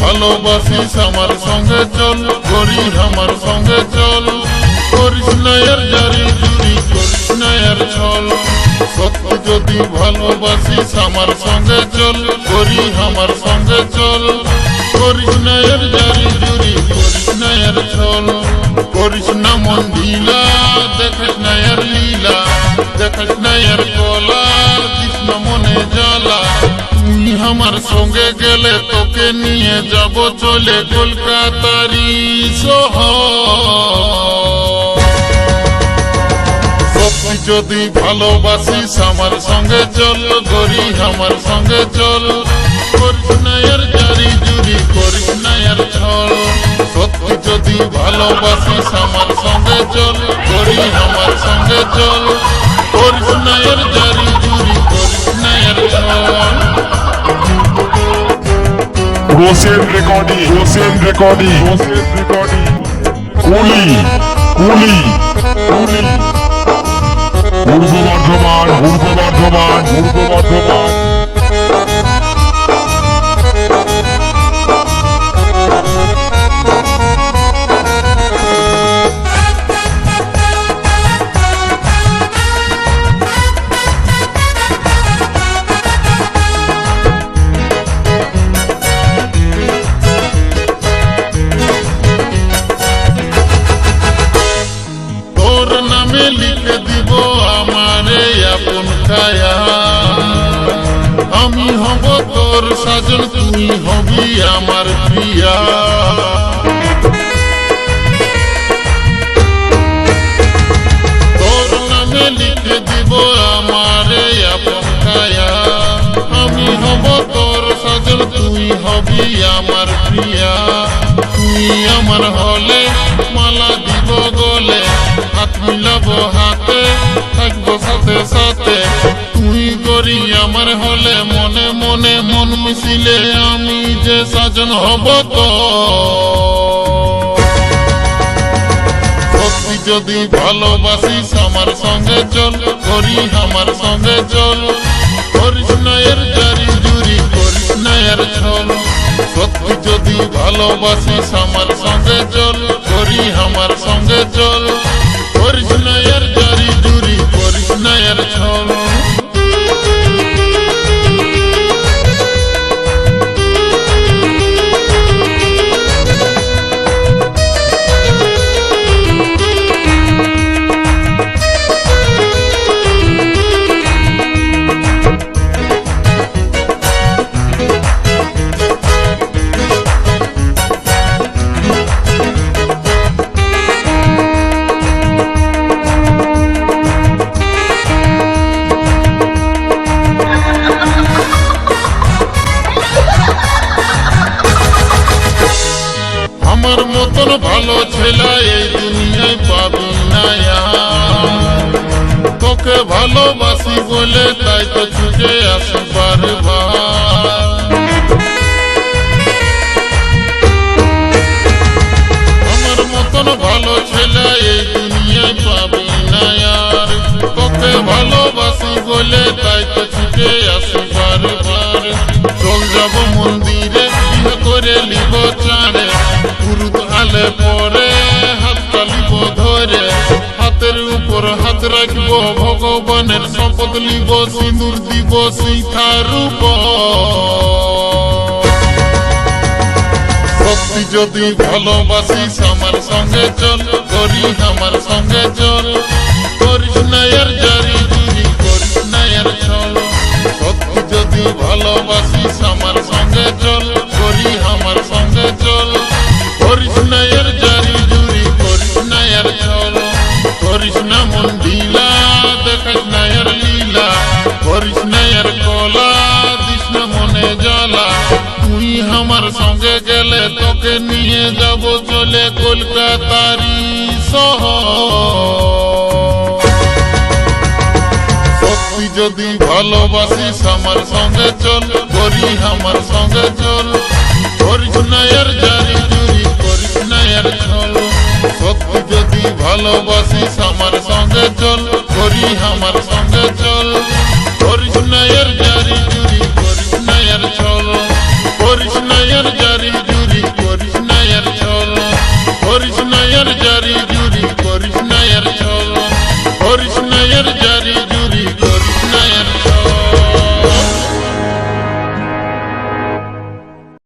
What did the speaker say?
ভালোবাসিস আমার সঙ্গে চল, করি আমার সঙ্গে চল, করিস না এর জারি জুরি, করিস না এর ছল। সত্যি যদি ভালোবাসিস আমার সঙ্গে চল, করি আমার সঙ্গে চল, করিস না এর জারি জুরি, করিস না এর ছল। করিস না মন ঢিলা, দেখিস না এর লীলা, দেখিস না এর কলা, দিস না মনে জ্বালা। তুই আমার সঙ্গে গেলে তোকে নিয়ে যাব চলে কলকাতারি শহর। সত্যি যদি ভালোবাসিস আমার সঙ্গে চল, করি আমার সঙ্গে চল, করিস না এর জারি জুরি, করিস না এর ছল। সত্যি যদি ভালোবাসিস আমার সঙ্গে চল, করি আমার সঙ্গে চল, করিস না এর জারি জুরি, করিস না এর ছল। Roshan recording, Roshan recording, Roshan recording. কুলি কুলি কুলি, পূর্ব বর্ধমান, পূর্ব বর্ধমান, পূর্ব বর্ধমান। লিখে দিব আমারে আপন কায়া, আমি হব তোর সাজন, তুই হবি আমার প্রিয়া। তোর নামে লিখে দিব আমারে আপন কায়া, আমি হব তোর সাজন, তুই হবি আমার প্রিয়া। তুই আমার হলে মালা দিব গলে, হাত মিলাবো হাতে, থাকবো সাথে সাথে। তুই করি আমার হলে মনে মনে মন মিশিলে, আমি যে সাজন হব তো। সত্যি যদি ভালোবাসিস আমার সঙ্গে চল, করি আমার সঙ্গে চল, করিস না এর জারি জুরি, করিস না এর ছল। সত্যি যদি ভালোবাসিস আমার সঙ্গে চল, করি আমার সঙ্গে চল, করিস না এর জারি জুরি, করিস না এর ছল। আমার মতন ভালো ছেলে এই দুনিয়ায় পাবি না। তোকে ভালোবাসি বলে তাই তো ছুটে আসি বারবার। আমার মতন ভালো ছেলে এই দুনিয়ায় পাবি না। তোকে ভালোবাসি বলে তাই তো ছুটে আসি বারবার। চল যাব মন্দিরে, বিয়ে করে লিব চাঁড়ে, গুরুত আলে পরে হাত তালিব ধরে, হাতের উপর হাত রাখবো, ভগবানের শপথ লিব, সিঁদুর দিব শিখার উপর। সত্যি যদি ভালোবাসিস আমার সঙ্গে চল, করি আমার সঙ্গে চল, করিস না এর জারি জুরি, করিস না এর ছল। সত্যি যদি ভালোবাসিস আমার সঙ্গে চল, করি আমার সঙ্গে চল, করিস না এর জারি জুরি, করিস না এর ছল। করিস না মন ঢিলা, দেখিস না এর লীলা, করিস না এর কলা, দিস না মনে জ্বালা। তুই আমার সঙ্গে গেলে তোকে নিয়ে যাব চলে কলকাতারি শহর। সত্যি যদি ভালোবাসিস আমার সঙ্গে চল, করি আমার সঙ্গে চল, করিস না এর জারি জুরি, করিস না এর ছল। সত্যি যদি ভালোবাসিস আমার সঙ্গে চল, করি আমার সঙ্গে